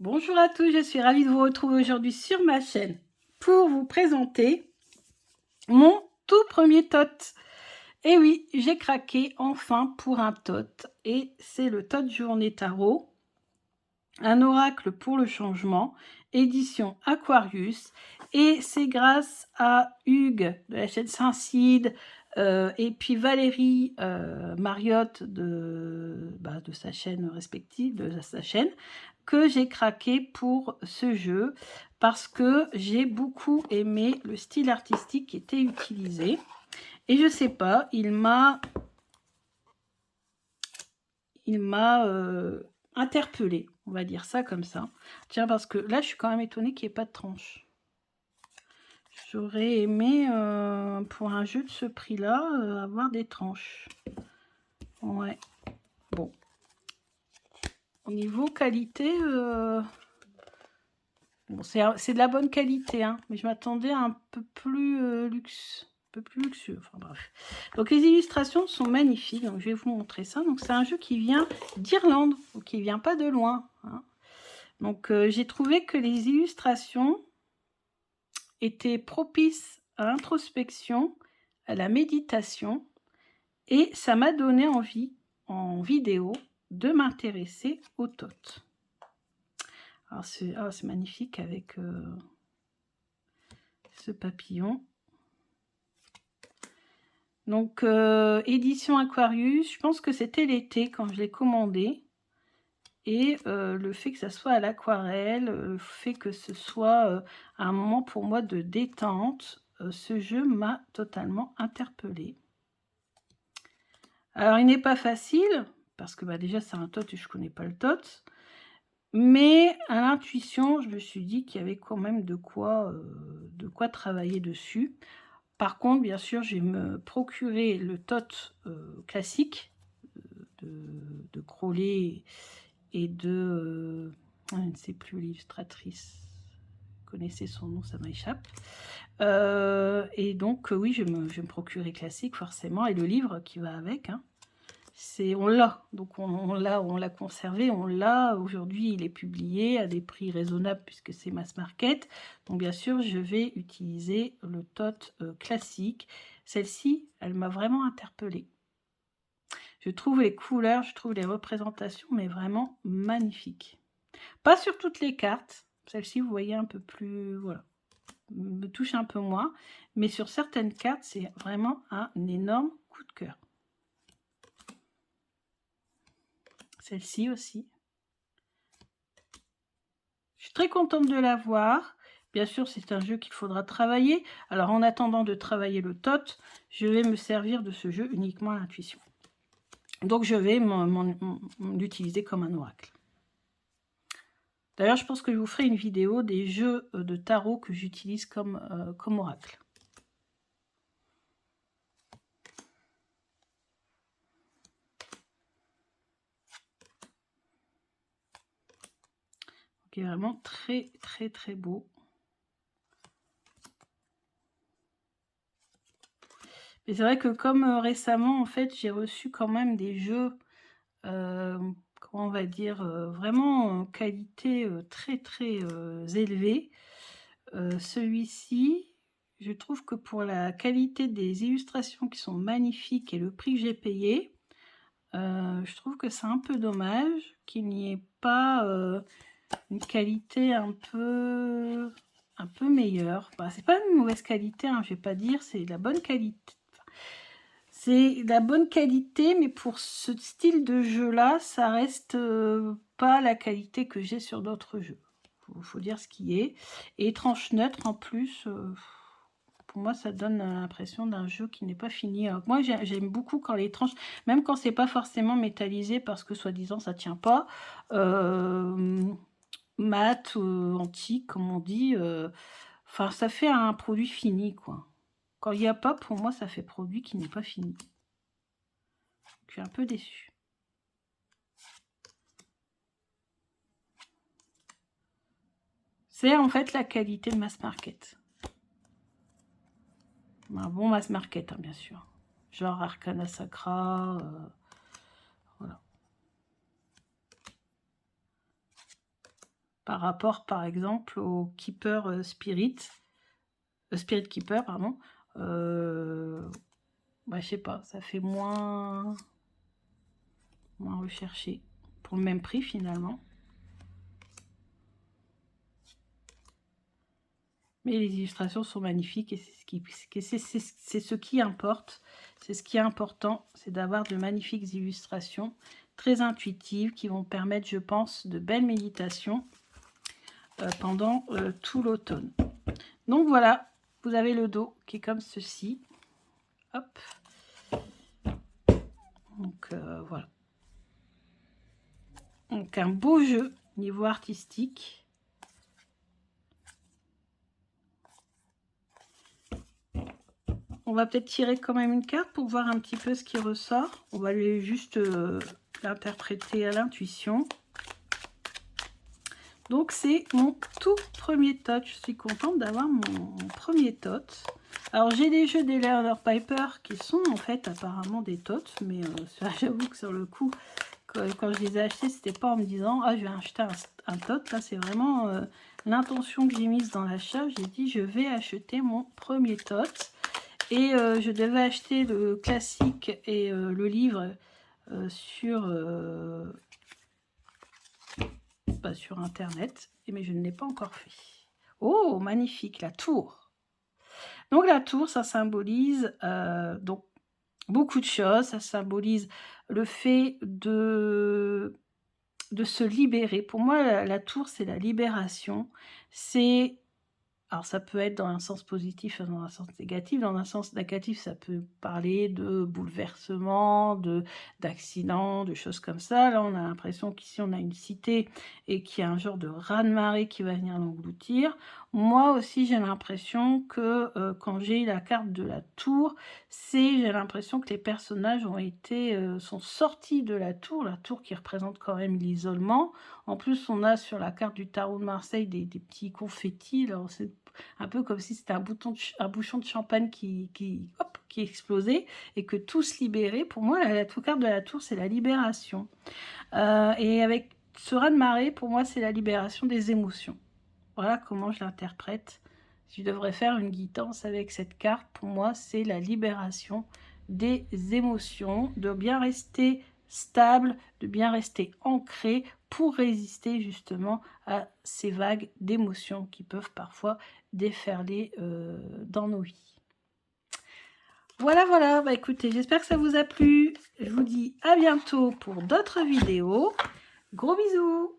Bonjour à tous, je suis ravie de vous retrouver aujourd'hui sur ma chaîne pour vous présenter mon tout premier tot. Et oui, j'ai craqué enfin pour un tot et c'est le tot Journée Tarot, un oracle pour le changement, édition Aquarius, et c'est grâce à Hugues de la chaîne Saint-Cide et puis Valérie Mariotte de sa chaîne respective, de sa chaîne, que j'ai craqué pour ce jeu parce que j'ai beaucoup aimé le style artistique qui était utilisé. Et je sais pas, il m'a interpellée, on va dire ça comme ça. Tiens, parce que là, je suis quand même étonnée qu'il n'y ait pas de tranche. J'aurais aimé, pour un jeu de ce prix-là, avoir des tranches. Ouais, bon. Au niveau qualité, bon, c'est de la bonne qualité, hein, mais je m'attendais à un peu plus luxe. Un peu plus luxueux, enfin bref. Donc les illustrations sont magnifiques, donc je vais vous montrer ça. Donc c'est un jeu qui vient d'Irlande, donc qui vient pas de loin, hein. Donc j'ai trouvé que les illustrations étaient propices à l'introspection, à la méditation, et ça m'a donné envie, en vidéo, de m'intéresser au tot. Alors c'est magnifique avec ce papillon. Donc, édition Aquarius, je pense que c'était l'été quand je l'ai commandé. Et le fait que ça soit à l'aquarelle, le fait que ce soit un moment pour moi de détente, ce jeu m'a totalement interpellée. Alors, il n'est pas facile, parce que déjà c'est un tot et je ne connais pas le tot. Mais à l'intuition, je me suis dit qu'il y avait quand même de quoi travailler dessus. Par contre, bien sûr, j'ai me procuré le tot classique de Crowley et de... je ne sais plus l'illustratrice. Vous connaissez son nom, ça m'échappe. Et donc, oui, je vais me procurer classique, forcément. Et le livre qui va avec, hein. On l'a, donc on l'a conservé, on l'a. Aujourd'hui, il est publié à des prix raisonnables puisque c'est mass market. Donc bien sûr, je vais utiliser le tot classique. Celle-ci, elle m'a vraiment interpellée. Je trouve les couleurs, je trouve les représentations, mais vraiment magnifiques. Pas sur toutes les cartes. Celle-ci, vous voyez un peu plus, voilà, me touche un peu moins. Mais sur certaines cartes, c'est vraiment un énorme coup de cœur. Celle-ci aussi. Je suis très contente de l'avoir. Bien sûr, c'est un jeu qu'il faudra travailler. Alors, en attendant de travailler le tot, je vais me servir de ce jeu uniquement à l'intuition. Donc, je vais l'utiliser comme un oracle. D'ailleurs, je pense que je vous ferai une vidéo des jeux de tarot que j'utilise comme oracle. Qui est vraiment très, très, très beau. Mais c'est vrai que comme récemment, en fait, j'ai reçu quand même des jeux, comment on va dire, vraiment qualité très, très élevée. Celui-ci, je trouve que pour la qualité des illustrations qui sont magnifiques et le prix que j'ai payé, je trouve que c'est un peu dommage qu'il n'y ait pas une qualité un peu meilleure. Bah, c'est pas une mauvaise qualité, hein, je vais pas dire, c'est de la bonne qualité. C'est de la bonne qualité, mais pour ce style de jeu-là, ça reste pas la qualité que j'ai sur d'autres jeux. Faut dire ce qui est. Et tranche neutre en plus, pour moi, ça donne l'impression d'un jeu qui n'est pas fini. Alors, moi, j'aime beaucoup quand les tranches, même quand c'est pas forcément métallisé, parce que soi-disant ça tient pas, mat, antique, comme on dit, enfin, ça fait un produit fini, quoi. Quand il n'y a pas, pour moi, ça fait produit qui n'est pas fini. Je suis un peu déçue. C'est en fait la qualité de mass market. Un bon mass market, hein, bien sûr. Genre Arcana Sacra, voilà. par rapport, par exemple, au Keeper Spirit Keeper, pardon. Bah, je sais pas, ça fait moins recherché pour le même prix finalement. Mais les illustrations sont magnifiques et c'est ce qui importe. C'est ce qui est important, c'est d'avoir de magnifiques illustrations très intuitives qui vont permettre, je pense, de belles méditations pendant tout l'automne. Donc voilà, vous avez le dos qui est comme ceci. Hop. Donc voilà. Donc un beau jeu niveau artistique. On va peut-être tirer quand même une carte pour voir un petit peu ce qui ressort. On va aller juste l'interpréter à l'intuition. Donc c'est mon tout premier tot. Je suis contente d'avoir mon premier tot. Alors j'ai des jeux des Leonard Piper qui sont en fait apparemment des tots. Mais j'avoue que sur le coup, quand je les ai achetés, c'était pas en me disant « Ah, je vais acheter un tot ». Là, c'est vraiment l'intention que j'ai mise dans l'achat. J'ai dit « Je vais acheter mon premier tot ». Et je devais acheter le classique et le livre sur internet, mais je ne l'ai pas encore fait. Oh, magnifique, la tour. Donc la tour, ça symbolise donc beaucoup de choses. Ça symbolise le fait de se libérer. Pour moi, la tour, c'est la libération. C'est... Alors, ça peut être dans un sens positif, dans un sens négatif. Dans un sens négatif, ça peut parler de bouleversement, d'accidents, de choses comme ça. Là, on a l'impression qu'ici, on a une cité et qu'il y a un genre de raz-de-marée qui va venir l'engloutir. Moi aussi, j'ai l'impression que quand j'ai la carte de la tour, j'ai l'impression que les personnages sont sortis de la tour qui représente quand même l'isolement. En plus, on a sur la carte du tarot de Marseille des petits confettis. C'est un peu comme si c'était un bouchon de champagne qui explosait et que tout se libérait. Pour moi, la carte de la tour, c'est la libération. Et avec ce raz-de-marée, pour moi, c'est la libération des émotions. Voilà comment je l'interprète. Si je devrais faire une guidance avec cette carte, pour moi, c'est la libération des émotions, de bien rester stable, de bien rester ancré pour résister justement à ces vagues d'émotions qui peuvent parfois déferler dans nos vies. Voilà, voilà. Bah, écoutez, j'espère que ça vous a plu. Je vous dis à bientôt pour d'autres vidéos. Gros bisous!